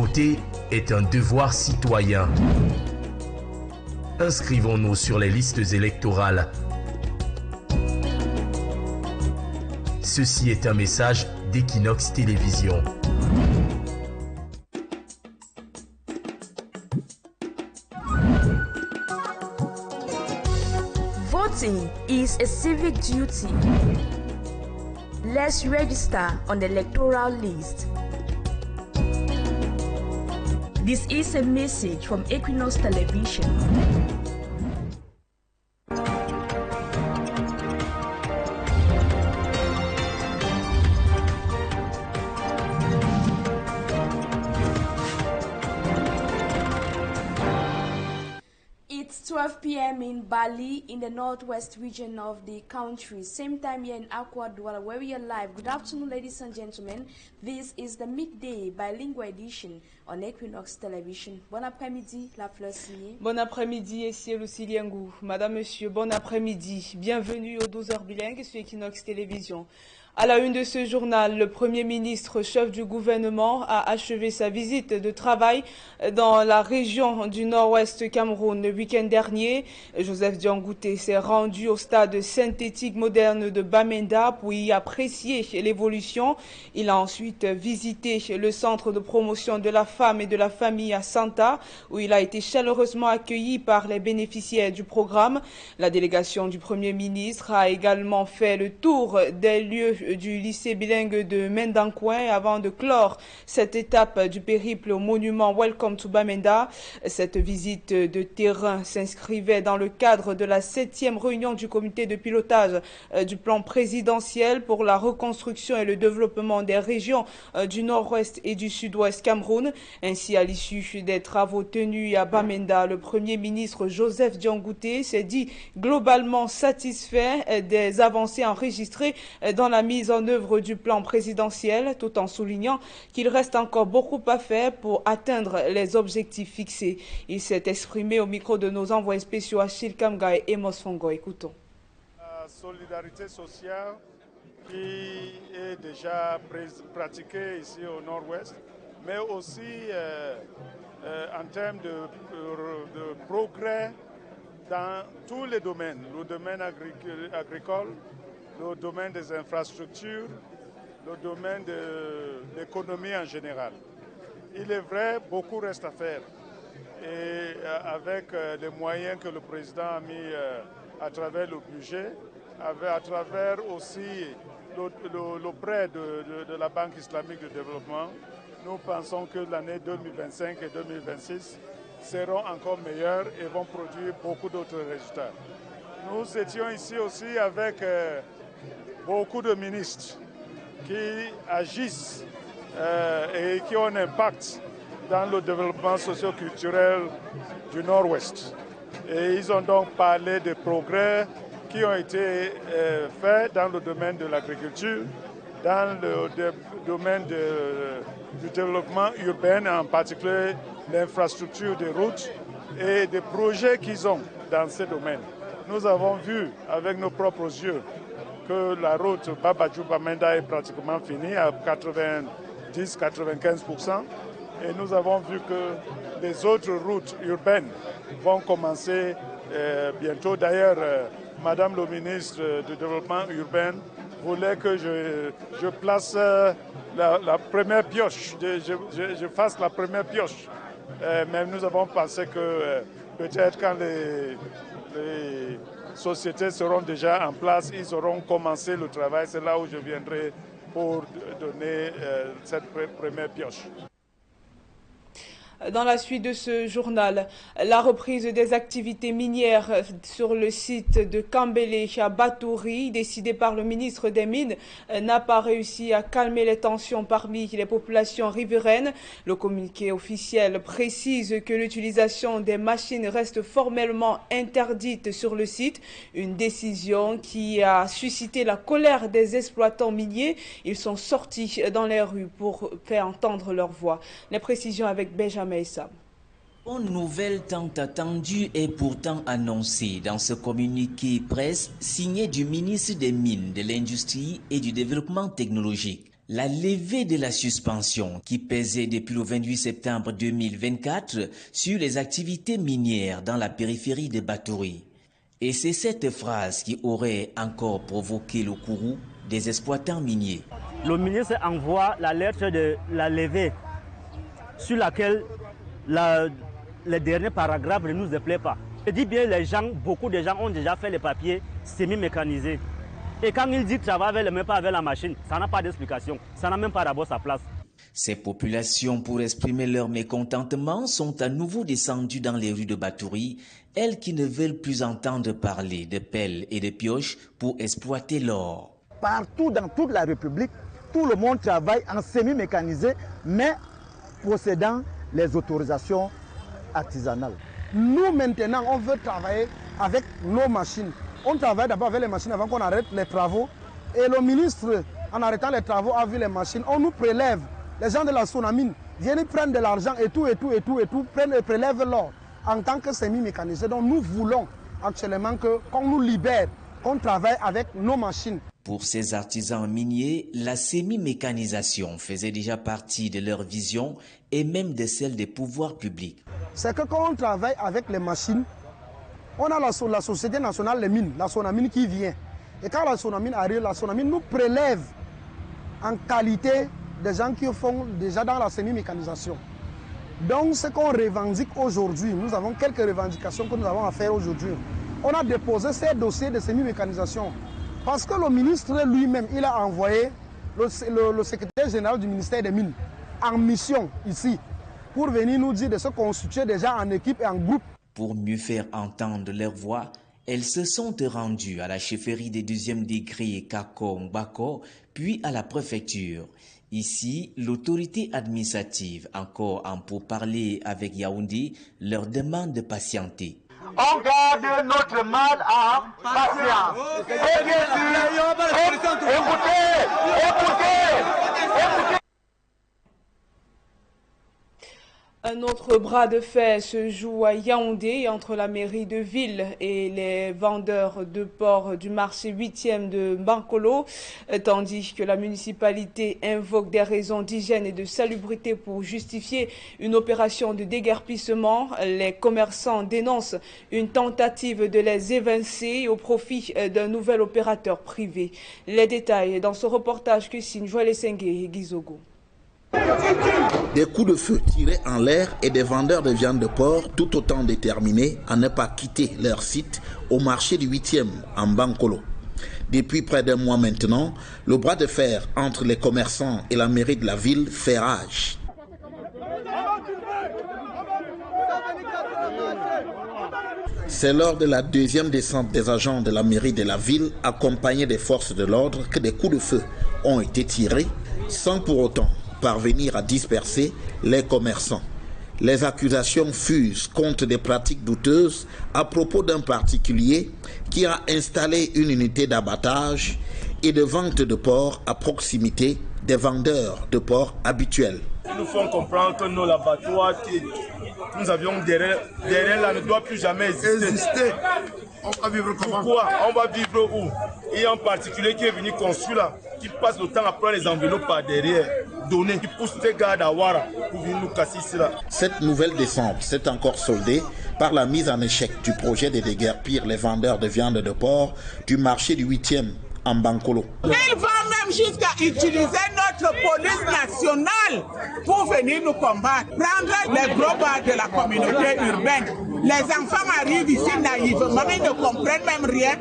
Voter est un devoir citoyen. Inscrivons-nous sur les listes électorales. Ceci est un message d'Équinoxe Télévision. Voting is a civic duty. Let's register on the electoral list. This is a message from Équinoxe Television. It's 12 p.m. in Bali, in the northwest region of the country. Same time here in Duala, where we are live. Good afternoon, ladies and gentlemen. This is the midday bilingual edition on Équinoxe Television. Bon après-midi, la fleur signée. Bon après-midi, ici Luciliengou. Madame, monsieur, bon après-midi. Bienvenue aux 12h bilingues sur Équinoxe Télévision. À la une de ce journal, le Premier ministre, chef du gouvernement, a achevé sa visite de travail dans la région du nord-ouest Cameroun le week-end dernier. Joseph Diangouté s'est rendu au stade synthétique moderne de Bamenda pour y apprécier l'évolution. Il a ensuite visité le centre de promotion de la femme et de la famille à Santa, où il a été chaleureusement accueilli par les bénéficiaires du programme. La délégation du Premier ministre a également fait le tour des lieux du lycée bilingue de Mendancoin avant de clore cette étape du périple au monument Welcome to Bamenda. Cette visite de terrain s'inscrivait dans le cadre de la 7e réunion du comité de pilotage du plan présidentiel pour la reconstruction et le développement des régions du nord-ouest et du sud-ouest Cameroun. Ainsi, à l'issue des travaux tenus à Bamenda, le Premier ministre Joseph Diangouté s'est dit globalement satisfait des avancées enregistrées dans la mise en œuvre du plan présidentiel, tout en soulignant qu'il reste encore beaucoup à faire pour atteindre les objectifs fixés. Il s'est exprimé au micro de nos envoyés spéciaux Achille Kamga et Emos Fongo. Écoutons. La solidarité sociale qui est déjà pratiquée ici au nord-ouest, mais aussi en termes de progrès dans tous les domaines, le domaine agricole, le domaine des infrastructures, le domaine de l'économie en général. Il est vrai, beaucoup reste à faire. Et avec les moyens que le président a mis à travers le budget, à travers aussi le prêt de la Banque islamique de développement, nous pensons que l'année 2025 et 2026 seront encore meilleures et vont produire beaucoup d'autres résultats. Nous étions ici aussi avec beaucoup de ministres qui agissent et qui ont un impact dans le développement socio-culturel du Nord-Ouest. Et ils ont donc parlé des progrès qui ont été faits dans le domaine de l'agriculture, dans le domaine du développement urbain, en particulier l'infrastructure des routes et des projets qu'ils ont dans ces domaines. Nous avons vu avec nos propres yeux que la route Babadjou-Bamenda est pratiquement finie à 90-95%. Et nous avons vu que les autres routes urbaines vont commencer bientôt. D'ailleurs, Madame le ministre du Développement urbain voulait que je place la première pioche, je fasse la première pioche. Mais nous avons pensé que peut-être quand les sociétés seront déjà en place, ils auront commencé le travail. C'est là où je viendrai pour donner cette première pioche. Dans la suite de ce journal, la reprise des activités minières sur le site de Kambélé à Batouri, décidée par le ministre des Mines, n'a pas réussi à calmer les tensions parmi les populations riveraines. Le communiqué officiel précise que l'utilisation des machines reste formellement interdite sur le site, une décision qui a suscité la colère des exploitants miniers. Ils sont sortis dans les rues pour faire entendre leur voix. Les précisions avec Benjamin. Une nouvelle tant attendue est pourtant annoncée dans ce communiqué presse signé du ministre des Mines, de l'Industrie et du Développement technologique. La levée de la suspension qui pesait depuis le 28 septembre 2024 sur les activités minières dans la périphérie de Batouri. Et c'est cette phrase qui aurait encore provoqué le courroux des exploitants miniers. Le ministre envoie la lettre de la levée sur laquelle le dernier paragraphe ne nous déplaît pas. Je dis bien les gens, beaucoup de gens ont déjà fait les papiers semi-mécanisés. Et quand il dit travailler même pas avec la machine, ça n'a pas d'explication. Ça n'a même pas d'abord sa place. Ces populations, pour exprimer leur mécontentement, sont à nouveau descendues dans les rues de Batouri, elles qui ne veulent plus entendre parler de pelles et de pioches pour exploiter l'or. Partout dans toute la République, tout le monde travaille en semi-mécanisé, mais possédant les autorisations artisanales. Nous, maintenant, on veut travailler avec nos machines. On travaille d'abord avec les machines avant qu'on arrête les travaux. Et le ministre, en arrêtant les travaux, a vu les machines. On nous prélève. Les gens de la Sonamine viennent prendre de l'argent et tout, prennent et prélèvent l'or en tant que semi-mécanisé. Donc nous voulons actuellement qu'on nous libère, qu'on travaille avec nos machines. Pour ces artisans miniers, la semi-mécanisation faisait déjà partie de leur vision et même de celle des pouvoirs publics. C'est que quand on travaille avec les machines, on a la Société nationale des mines, la Sonamine qui vient. Et quand la Sonamine arrive, la Sonamine nous prélève en qualité des gens qui font déjà dans la semi-mécanisation. Donc ce qu'on revendique aujourd'hui, nous avons quelques revendications que nous avons à faire aujourd'hui. On a déposé ces dossiers de semi-mécanisation parce que le ministre lui-même, il a envoyé le secrétaire général du ministère des Mines en mission ici pour venir nous dire de se constituer déjà en équipe et en groupe. Pour mieux faire entendre leur voix, elles se sont rendues à la chefferie des 2e degrés Kako-Mbako, puis à la préfecture. Ici, l'autorité administrative, encore en pourparlers avec Yaoundé, leur demande de patienter. On garde notre mal à patience. Et bien sûr, écoutez. Un autre bras de fer se joue à Yaoundé entre la mairie de ville et les vendeurs de porc du marché 8e de Bankolo, tandis que la municipalité invoque des raisons d'hygiène et de salubrité pour justifier une opération de déguerpissement. Les commerçants dénoncent une tentative de les évincer au profit d'un nouvel opérateur privé. Les détails dans ce reportage que signe Jouillet et Gizogo. Des coups de feu tirés en l'air et des vendeurs de viande de porc tout autant déterminés à ne pas quitter leur site au marché du 8e en Bankolo. Depuis près d'un mois maintenant, le bras de fer entre les commerçants et la mairie de la ville fait rage. C'est lors de la 2e descente des agents de la mairie de la ville, accompagnés des forces de l'ordre, que des coups de feu ont été tirés, sans pour autant parvenir à disperser les commerçants. Les accusations fusent contre des pratiques douteuses à propos d'un particulier qui a installé une unité d'abattage et de vente de porc à proximité des vendeurs de porc habituels. Ils nous font comprendre que nos l'abattoir que nous avions derrière là ne doit plus jamais exister. On va vivre comment? Pourquoi? On va vivre où? Et en particulier qui est venu construire là, qui passe le temps à prendre les enveloppes par derrière, donner, qui pousse les gars d'Awara pour venir nous casser ici là. Cette nouvelle descente s'est encore soldée par la mise en échec du projet de déguerpir les vendeurs de viande de porc du marché du 8e en Bankolo. Il va même jusqu'à utiliser notre police nationale pour venir nous combattre, prendre les gros bars de la communauté urbaine. Les enfants arrivent ici naïvement, ils ne comprennent même rien.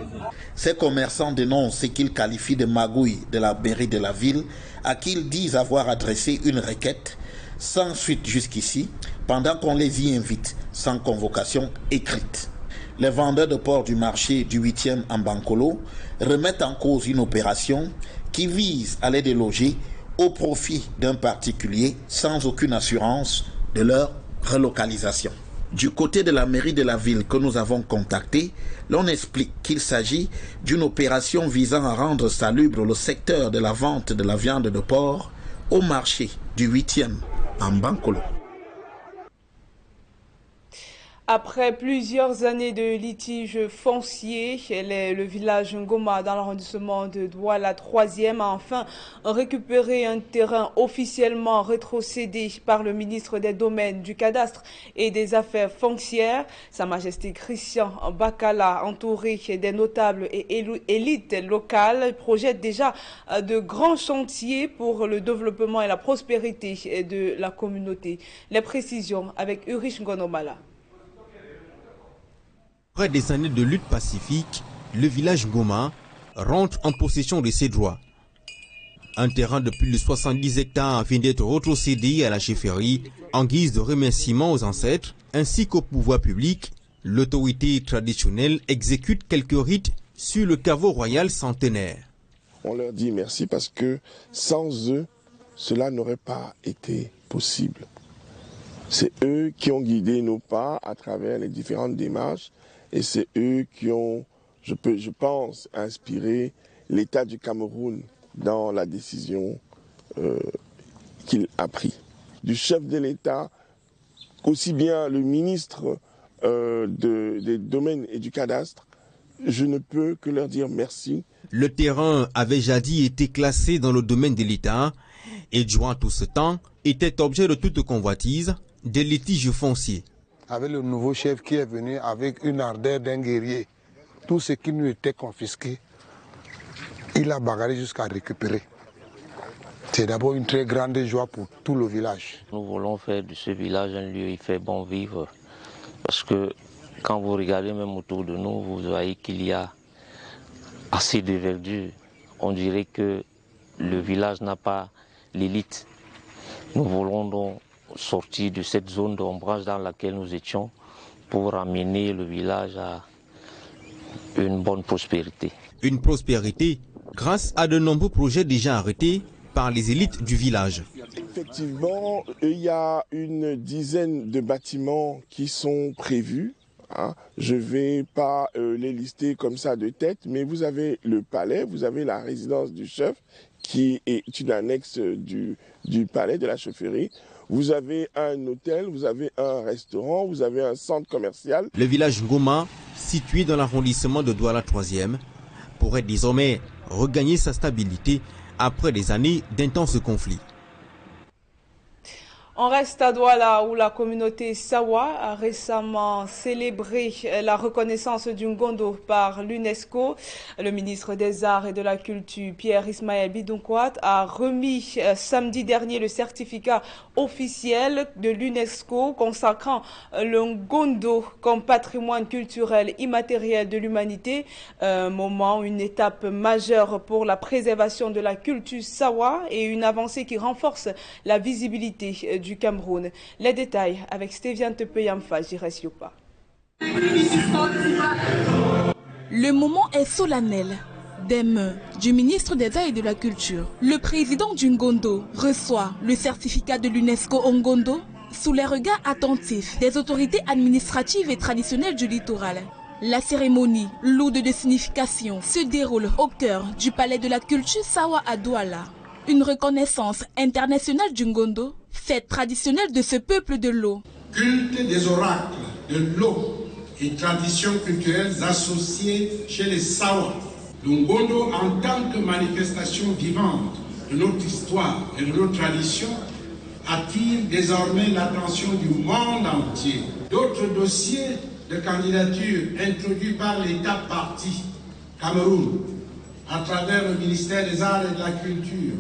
Ces commerçants dénoncent ce qu'ils qualifient de magouille de la mairie de la ville, à qui ils disent avoir adressé une requête sans suite jusqu'ici, pendant qu'on les y invite sans convocation écrite. Les vendeurs de porc du marché du 8e en Bankolo remettent en cause une opération qui vise à les déloger au profit d'un particulier sans aucune assurance de leur relocalisation. Du côté de la mairie de la ville que nous avons contacté, l'on explique qu'il s'agit d'une opération visant à rendre salubre le secteur de la vente de la viande de porc au marché du 8e en Bankolo. Après plusieurs années de litiges fonciers, le village Ngoma dans l'arrondissement de Duala 3e a enfin récupéré un terrain officiellement rétrocédé par le ministre des Domaines, du Cadastre et des Affaires foncières. Sa Majesté Christian Bakala, entouré des notables et élites locales, projette déjà de grands chantiers pour le développement et la prospérité de la communauté. Les précisions avec Ulrich Ngonomala. Après des années de lutte pacifique, le village Ngoma rentre en possession de ses droits. Un terrain de plus de 70 hectares vient d'être rétrocédé à la chefferie en guise de remerciement aux ancêtres ainsi qu'au pouvoir public. L'autorité traditionnelle exécute quelques rites sur le caveau royal centenaire. On leur dit merci parce que sans eux, cela n'aurait pas été possible. C'est eux qui ont guidé nos pas à travers les différentes démarches. Et c'est eux qui ont, je pense, inspiré l'État du Cameroun dans la décision qu'il a prise. Du chef de l'État, aussi bien le ministre des Domaines et du Cadastre, je ne peux que leur dire merci. Le terrain avait jadis été classé dans le domaine de l'État et durant tout ce temps était objet de toute convoitise des litiges fonciers. Avec le nouveau chef qui est venu avec une ardeur d'un guerrier, tout ce qui nous était confisqué, il a bagarré jusqu'à récupérer. C'est d'abord une très grande joie pour tout le village. Nous voulons faire de ce village un lieu où il fait bon vivre. Parce que quand vous regardez même autour de nous, vous voyez qu'il y a assez de verdure. On dirait que le village n'a pas l'élite. Nous voulons donc sortir de cette zone d'ombrage dans laquelle nous étions pour amener le village à une bonne prospérité. Une prospérité grâce à de nombreux projets déjà arrêtés par les élites du village. Effectivement, il y a une dizaine de bâtiments qui sont prévus. Je ne vais pas les lister comme ça de tête, mais vous avez le palais, vous avez la résidence du chef qui est une annexe du palais de la chefferie. Vous avez un hôtel, vous avez un restaurant, vous avez un centre commercial. Le village Ngoma, situé dans l'arrondissement de Duala 3e, pourrait désormais regagner sa stabilité après des années d'intenses conflits. On reste à Duala où la communauté Sawa a récemment célébré la reconnaissance du Ngondo par l'UNESCO. Le ministre des Arts et de la Culture, Pierre Ismaël Bidonkwat, a remis samedi dernier le certificat officiel de l'UNESCO consacrant le Ngondo comme patrimoine culturel immatériel de l'humanité. Un moment, une étape majeure pour la préservation de la culture Sawa et une avancée qui renforce la visibilité du Cameroun. Les détails avec Stéviane Tepeyamfa, Jires Yopa. Le moment est solennel. Des mains du ministre des Arts et de la Culture, le président du Ngondo reçoit le certificat de l'UNESCO au Ngondo sous les regards attentifs des autorités administratives et traditionnelles du littoral. La cérémonie, lourde de signification, se déroule au cœur du palais de la culture Sawa à Duala. Une reconnaissance internationale du Ngondo, fête traditionnelle de ce peuple de l'eau. Culte des oracles, de l'eau et traditions culturelles associées chez les Sawa. Le Ngondo, en tant que manifestation vivante de notre histoire et de nos traditions, attire désormais l'attention du monde entier. D'autres dossiers de candidature introduits par l'État parti, Cameroun, à travers le ministère des Arts et de la Culture,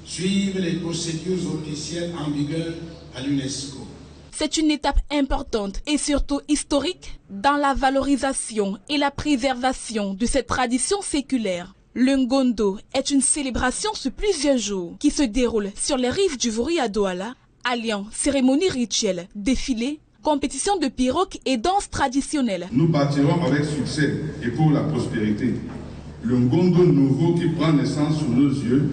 suivent les procédures officielles en vigueur à l'UNESCO. C'est une étape importante et surtout historique dans la valorisation et la préservation de cette tradition séculaire. Le Ngondo est une célébration sur plusieurs jours qui se déroule sur les rives du Vouri à Duala, alliant cérémonies rituelles, défilés, compétitions de pirogues et danses traditionnelles. Nous bâtirons avec succès et pour la prospérité le Ngondo nouveau qui prend naissance sous nos yeux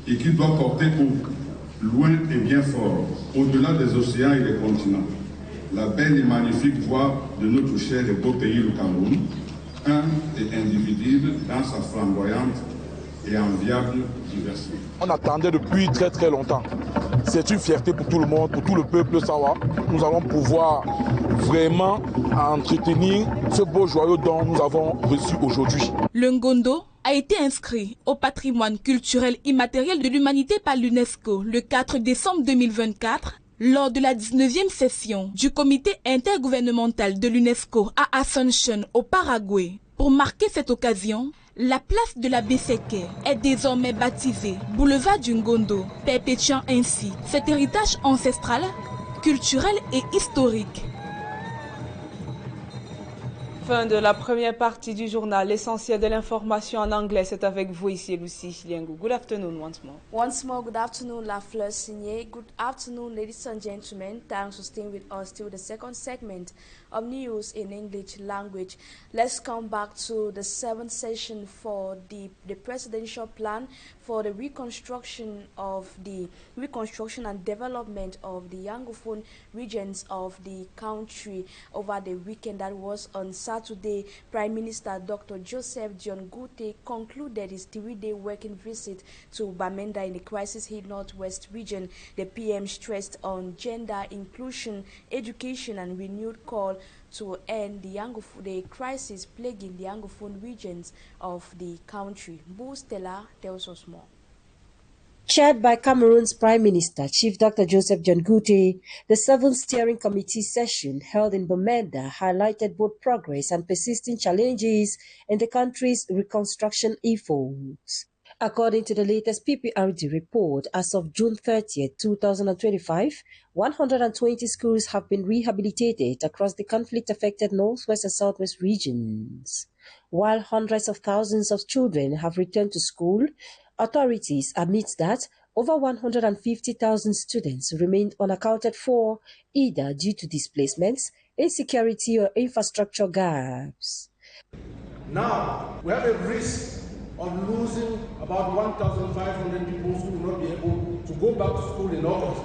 et qui doit porter haut, loin et bien fort, au-delà des océans et des continents, la belle et magnifique voix de notre cher et beau pays, le Cameroun, un et indivisible dans sa flamboyante et enviable diversité. On attendait depuis très longtemps c'est une fierté pour tout le monde, pour tout le peuple Sawa. Nous allons pouvoir vraiment entretenir ce beau joyau dont nous avons reçu aujourd'hui. Le Ngondo a été inscrit au patrimoine culturel immatériel de l'humanité par l'UNESCO le 4 décembre 2024 lors de la 19e session du comité intergouvernemental de l'UNESCO à Asunción au Paraguay. Pour marquer cette occasion, la place de la Beseke est désormais baptisée Boulevard du Ngondo, perpétuant ainsi cet héritage ancestral, culturel et historique. Fin de la première partie du journal. L'essentiel de l'information en anglais, c'est avec vous ici, Lucie Liengu. Good afternoon once more. Once more, good afternoon, La Fleur Signé. Good afternoon, ladies and gentlemen. Thanks for staying with us till the second segment of news in English language. Let's come back to the 7th session for the presidential plan for the reconstruction and development of the Anglophone regions of the country. Over the weekend, that was on Saturday, Prime Minister Dr. Joseph John Gute concluded his 3-day working visit to Bamenda in the crisis-hit Northwest region. The PM stressed on gender inclusion, education, and renewed call to end the crisis plaguing the Anglophone regions of the country. Boo Stella tells us more. Chaired by Cameroon's Prime Minister, Chief Dr. Joseph John Gute, the 7th Steering Committee session held in Bamenda highlighted both progress and persisting challenges in the country's reconstruction efforts. According to the latest PPRD report, as of June 30, 2025, 120 schools have been rehabilitated across the conflict-affected Northwest and Southwest regions. While hundreds of thousands of children have returned to school, authorities admit that over 150,000 students remained unaccounted for, either due to displacements, insecurity, or infrastructure gaps. Now, we have a risk of losing about 1,500 people who will not be able to go back to school in August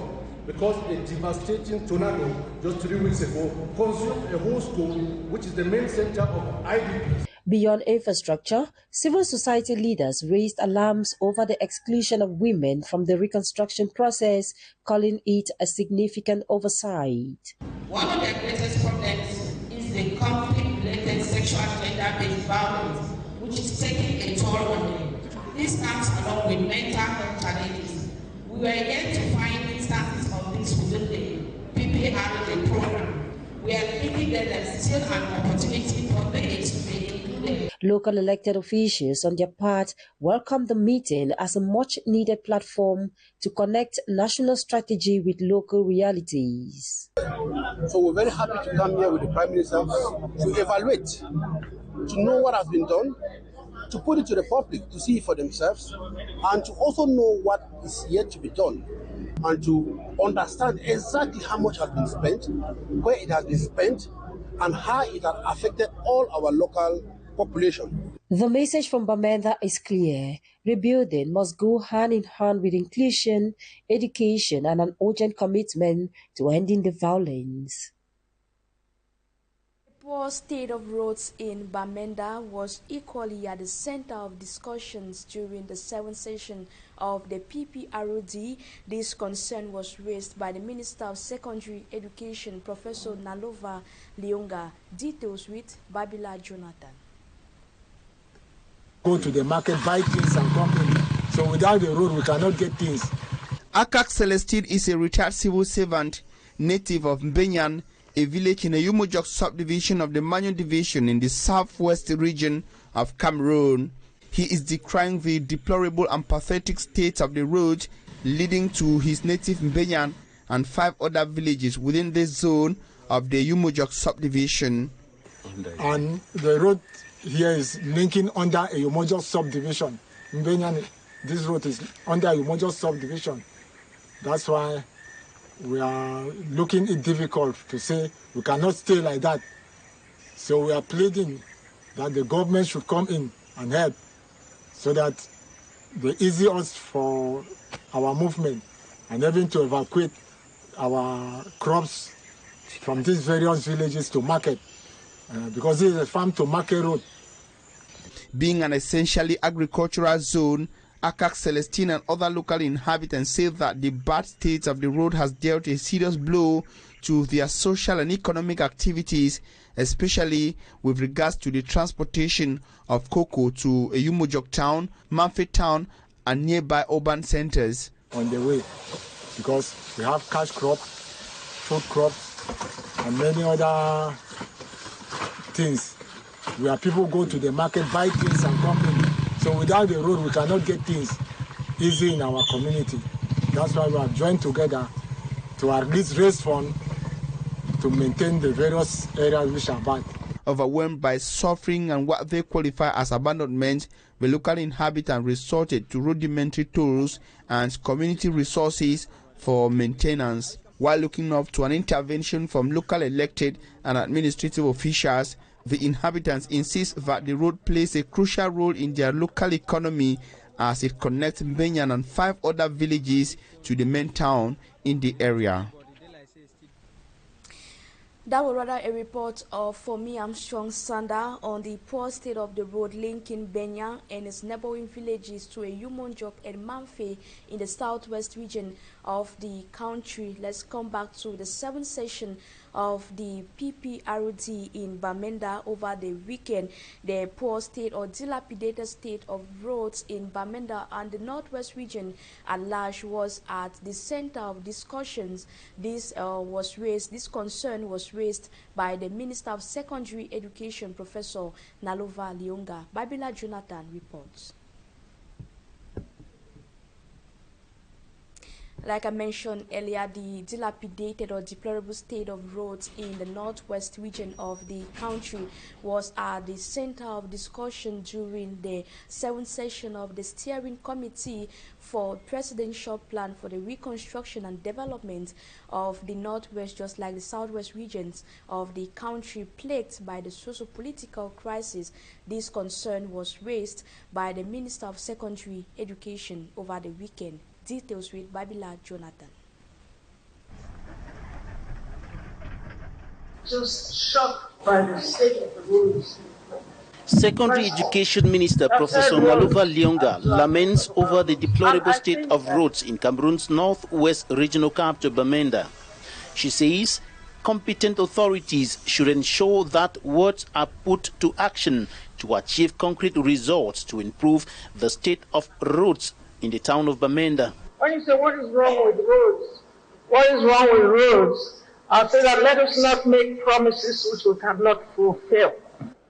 because a devastating tornado just 3 weeks ago consumed a whole school, which is the main center of IDPs. Beyond infrastructure, civil society leaders raised alarms over the exclusion of women from the reconstruction process, calling it a significant oversight. One of the greatest problems is the conflict-related sexual gender-based violence, which is taking a toll on them. This comes along with mental health challenges. We were yet to find instances of this within the PPRD program. We are thinking that there's still an opportunity for the to be included. Local elected officials, on their part, welcomed the meeting as a much-needed platform to connect national strategy with local realities. So we're very happy to come here with the Prime Minister to evaluate, to know what has been done, to put it to the public to see for themselves, and to also know what is yet to be done, and to understand exactly how much has been spent, where it has been spent, and how it has affected all our local population. The message from Bamenda is clear. Rebuilding must go hand in hand with inclusion, education, and an urgent commitment to ending the violence. The poor state of roads in Bamenda was equally at the center of discussions during the 7th session of the PPRD. This concern was raised by the Minister of Secondary Education, Professor Nalova Leonga. Details with Babila Jonathan. Go to the market, buy things and come in. So without the road, we cannot get things. Akak Celestine is a retired civil servant, native of Mbenyan, a village in the Yumojok subdivision of the Manyon division in the southwest region of Cameroon. He is decrying the deplorable and pathetic state of the road leading to his native Mbenyan and 5 other villages within the zone of the Yumojok subdivision. And the road here is linking under a Yumojok subdivision. Mbenyan, this road is under a Yumojok subdivision. That's why we are looking it difficult to say we cannot stay like that. So we are pleading that the government should come in and help so that they ease us for our movement and even to evacuate our crops from these various villages to market because this is a farm to market road. Being an essentially agricultural zone, Akak Celestine and other local inhabitants say that the bad state of the road has dealt a serious blow to their social and economic activities, especially with regards to the transportation of cocoa to Eyumojok town, Manfred town, and nearby urban centers. On the way, because we have cash crop, food crops, and many other things where people go to the market, buy things and come in. So without the road, we cannot get things easy in our community. That's why we are joined together to at least raise funds to maintain the various areas which are bad. Overwhelmed by suffering and what they qualify as abandonment, the local inhabitants resorted to rudimentary tools and community resources for maintenance. While looking up to an intervention from local elected and administrative officials, the inhabitants insist that the road plays a crucial role in their local economy as it connects Benyan and 5 other villages to the main town in the area. That was rather a report of Fomi Armstrong Sanda on the poor state of the road linking Benyan and its neighboring villages to Eyumojok and Manfe in the southwest region of the country. Let's come back to the 7th session of the PPRD in Bamenda over the weekend. The poor state or dilapidated state of roads in Bamenda and the northwest region at large was at the center of discussions. This concern was raised by the Minister of Secondary Education, Professor Nalova Lionga. Babila Jonathan reports. Like I mentioned earlier, the dilapidated or deplorable state of roads in the northwest region of the country was at the center of discussion during the 7th session of the Steering Committee for Presidential Plan for the Reconstruction and Development of the northwest, just like the southwest regions of the country plagued by the socio-political crisis. This concern was raised by the Minister of Secondary Education over the weekend. Details with Babila Jonathan. Just shocked by the state of the roads. Secondary Education Minister Professor Nalova Lionga laments over the deplorable state of roads in Cameroon's northwest regional capital Bamenda. She says competent authorities should ensure that words are put to action to achieve concrete results to improve the state of roads in the town of Bamenda. When you say what is wrong with roads, what is wrong with roads, I'll say that let us not make promises which we cannot fulfill.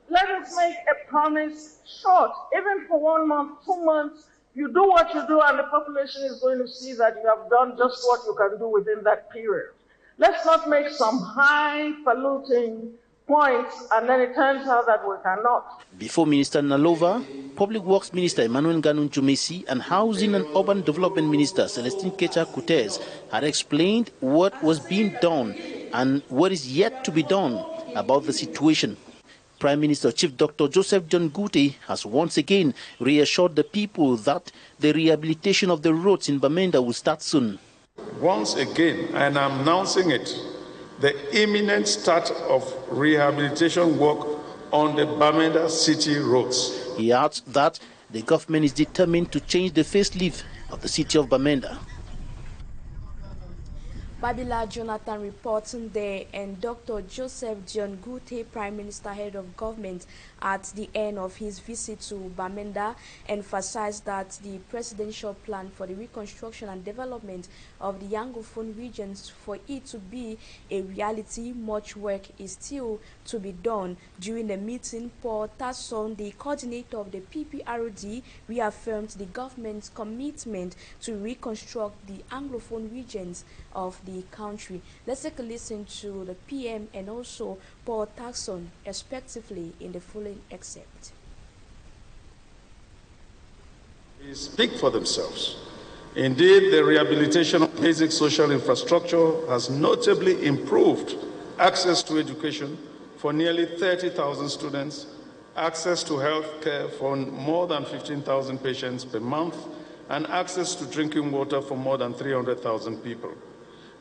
Let us make a promise short, even for 1 month, 2 months. You do what you do and the population is going to see that you have done just what you can do within that period. Let's not make some high-polluting points and then it turns out that we cannot. Before Minister Nalova, Public Works Minister Emmanuel Ganun Jumesi and Housing and Urban Development Minister Celestine Kecha Kutes had explained what was being done and what is yet to be done about the situation. Prime Minister Chief Dr. Joseph John Gute has once again reassured the people that the rehabilitation of the roads in Bamenda will start soon. Once again, and I'm announcing it, the imminent start of rehabilitation work on the Bamenda city roads. He adds that the government is determined to change the facelift of the city of Bamenda. Babila Jonathan reporting there, and Dr. Joseph John Gute, Prime Minister, Head of Government, at the end of his visit to Bamenda, emphasized that the presidential plan for the reconstruction and development of the Anglophone regions, for it to be a reality, much work is still to be done. During the meeting, Paul Tasson, the coordinator of the PPRD, reaffirmed the government's commitment to reconstruct the Anglophone regions of the country. Let's take a listen to the PM and also Paul Tasson, respectively, in the following excerpt. They speak for themselves. Indeed, the rehabilitation of basic social infrastructure has notably improved access to education for nearly 30,000 students, access to health care for more than 15,000 patients per month, and access to drinking water for more than 300,000 people.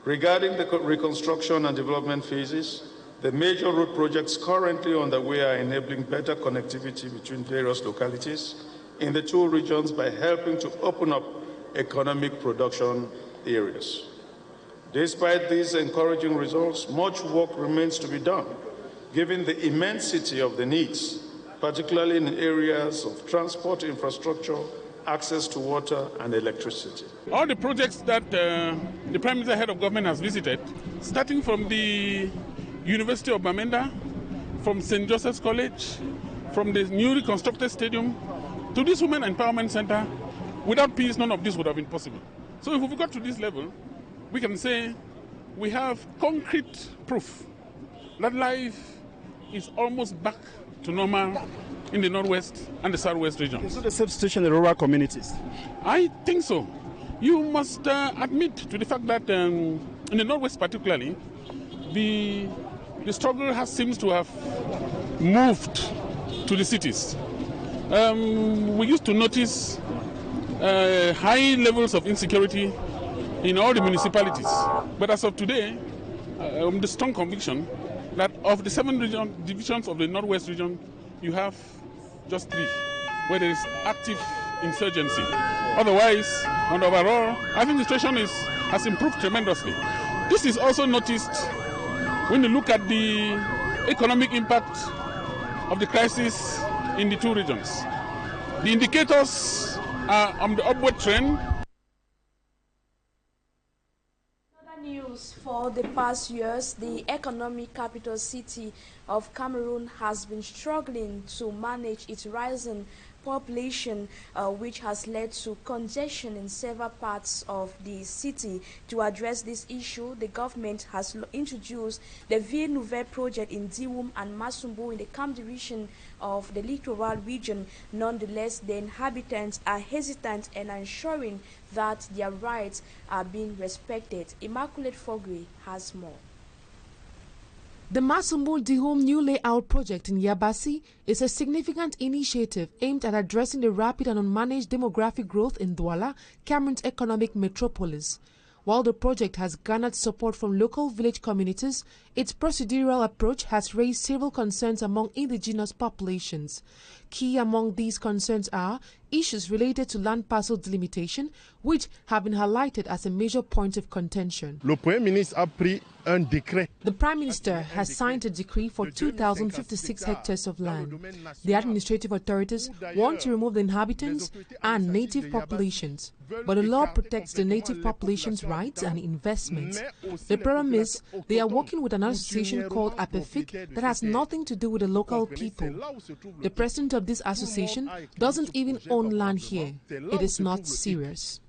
Regarding the reconstruction and development phases, the major road projects currently underway are enabling better connectivity between various localities, in the two regions by helping to open up economic production areas. Despite these encouraging results, much work remains to be done, given the immensity of the needs, particularly in areas of transport infrastructure, access to water and electricity. All the projects that the Prime Minister Head of Government has visited, starting from the University of Bamenda, from St. Joseph's College, from the newly constructed stadium, to this Women Empowerment Center, without peace, none of this would have been possible. So if we got to this level, we can say we have concrete proof that life is almost back to normal in the Northwest and the Southwest regions. Is it the same situation in the rural communities? I think so. You must admit to the fact that in the Northwest particularly, the struggle seems to have moved to the cities. We used to notice high levels of insecurity in all the municipalities. But as of today, the strong conviction that of the 7 divisions of the Northwest region, you have just 3 where there is active insurgency. Otherwise, and overall, I think the situation has improved tremendously. This is also noticed when you look at the economic impact of the crisis in the 2 regions. The indicators are on the upward trend. News for the past years, the economic capital city of Cameroon has been struggling to manage its rising population, which has led to congestion in several parts of the city. To address this issue, the government has introduced the Ville Nouvelle project in Diwoum and Masumbu in the Camp division of the littoral region. Nonetheless, the inhabitants are hesitant and ensuring that their rights are being respected. Immaculate Fogri has more. The Masumbu Diwoum New Layout Project in Yabasi is a significant initiative aimed at addressing the rapid and unmanaged demographic growth in Duala, Cameroon's economic metropolis. While the project has garnered support from local village communities, its procedural approach has raised several concerns among indigenous populations. Key among these concerns are issues related to land parcel delimitation, which have been highlighted as a major point of contention. Le Premier ministre a pris un décret. The Prime Minister has signed a decree for 2,056 hectares of land. The administrative authorities want to remove the inhabitants and native populations, but the law protects the native population's rights and investments. The problem is they are working with an association called APEFIC that has nothing to do with the local people. The president of this association doesn't even own land here. It is not serious.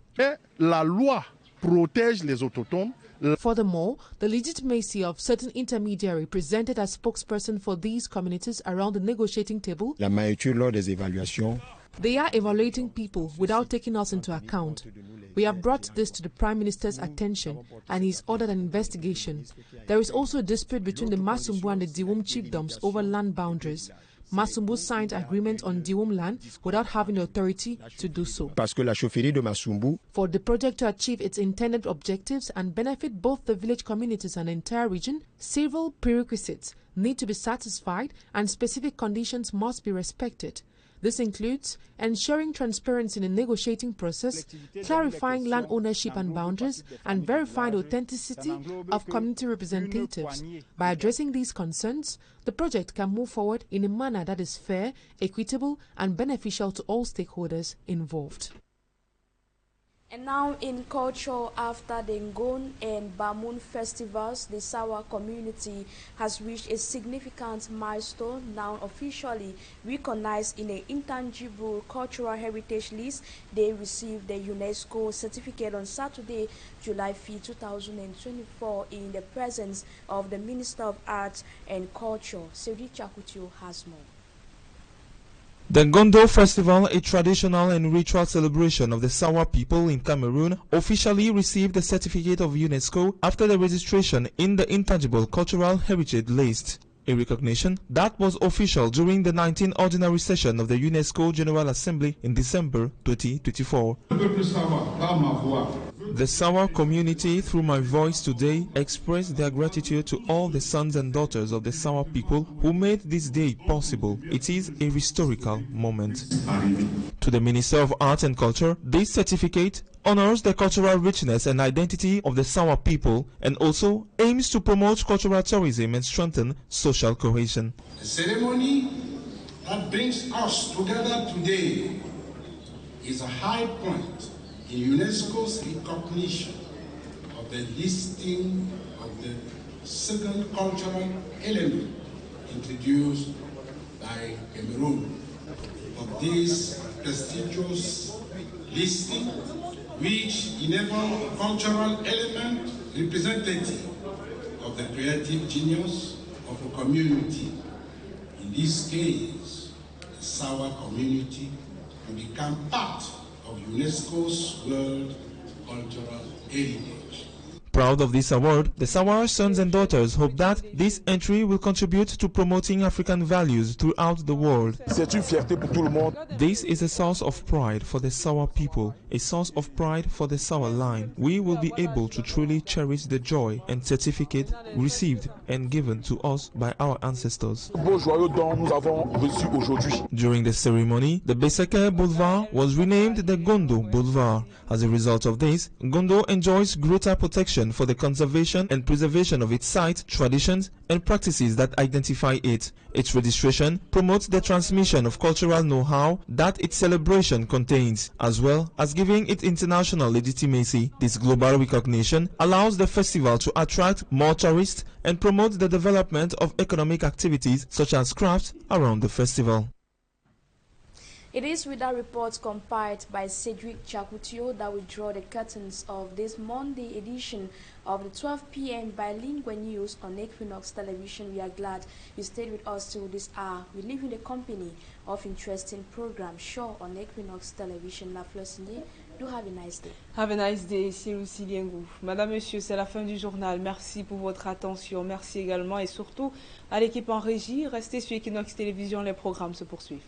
La loi protège les autochtones. Furthermore, the legitimacy of certain intermediaries presented as spokesperson for these communities around the negotiating table. La magnitude lors des évaluations. They are evaluating people without taking us into account. We have brought this to the Prime Minister's attention and he's ordered an investigation. There is also a dispute between the Masumbu and the Diwoum chiefdoms over land boundaries. Masumbu signed agreement on Diwoum land without having the authority to do so. Parce que la chaufferie de Masumbu. For the project to achieve its intended objectives and benefit both the village communities and the entire region, several prerequisites need to be satisfied and specific conditions must be respected. This includes ensuring transparency in the negotiating process, clarifying land ownership and boundaries, and verifying the authenticity of community representatives. By addressing these concerns, the project can move forward in a manner that is fair, equitable, and beneficial to all stakeholders involved. And now in culture, after the Ngon and Bamun festivals, the Sawa community has reached a significant milestone, now officially recognized in an intangible cultural heritage list. They received the UNESCO certificate on Saturday, July 5, 2024, in the presence of the Minister of Arts and Culture. Seri Chakutio has more. The Ngondo Festival, a traditional and ritual celebration of the Sawa people in Cameroon, officially received the certificate of UNESCO after the registration in the Intangible Cultural Heritage List, a recognition that was official during the 19th Ordinary Session of the UNESCO General Assembly in December 2024. The Sawa community, through my voice today, express their gratitude to all the sons and daughters of the Sawa people who made this day possible. It is a historical moment. To the Minister of Art and Culture, this certificate honors the cultural richness and identity of the Sawa people and also aims to promote cultural tourism and strengthen social cohesion. The ceremony that brings us together today is a high point in UNESCO's recognition of the listing of the second cultural element introduced by Cameroon. Of this prestigious listing, which enable a cultural element representative of the creative genius of a community, in this case, the Sawa community, to become part of UNESCO's World Cultural Heritage. Proud of this award, the Sawa sons and daughters hope that this entry will contribute to promoting African values throughout the world. This is a source of pride for the Sawa people, a source of pride for the Sawa line. We will be able to truly cherish the joy and certificate received and given to us by our ancestors. During the ceremony, the Beseke Boulevard was renamed the Gondo Boulevard. As a result of this, Gondo enjoys greater protection for the conservation and preservation of its site, traditions, and practices that identify it. Its registration promotes the transmission of cultural know-how that its celebration contains, as well as giving it international legitimacy. This global recognition allows the festival to attract more tourists and promote the development of economic activities such as crafts around the festival. It is with that report compiled by Cedric Chakutio that we draw the curtains of this Monday edition of the 12 p.m. bilingual news on Équinoxe television. We are glad you stayed with us till this hour. We live in the company of interesting programs show on Équinoxe television. La Fleur Signé, do have a nice day. Have a nice day, c'est Lucie Liengou. Madame, Monsieur, c'est la fin du journal. Merci pour votre attention. Merci également et surtout à l'équipe en régie. Restez sur Équinoxe télévision, les programmes se poursuivent.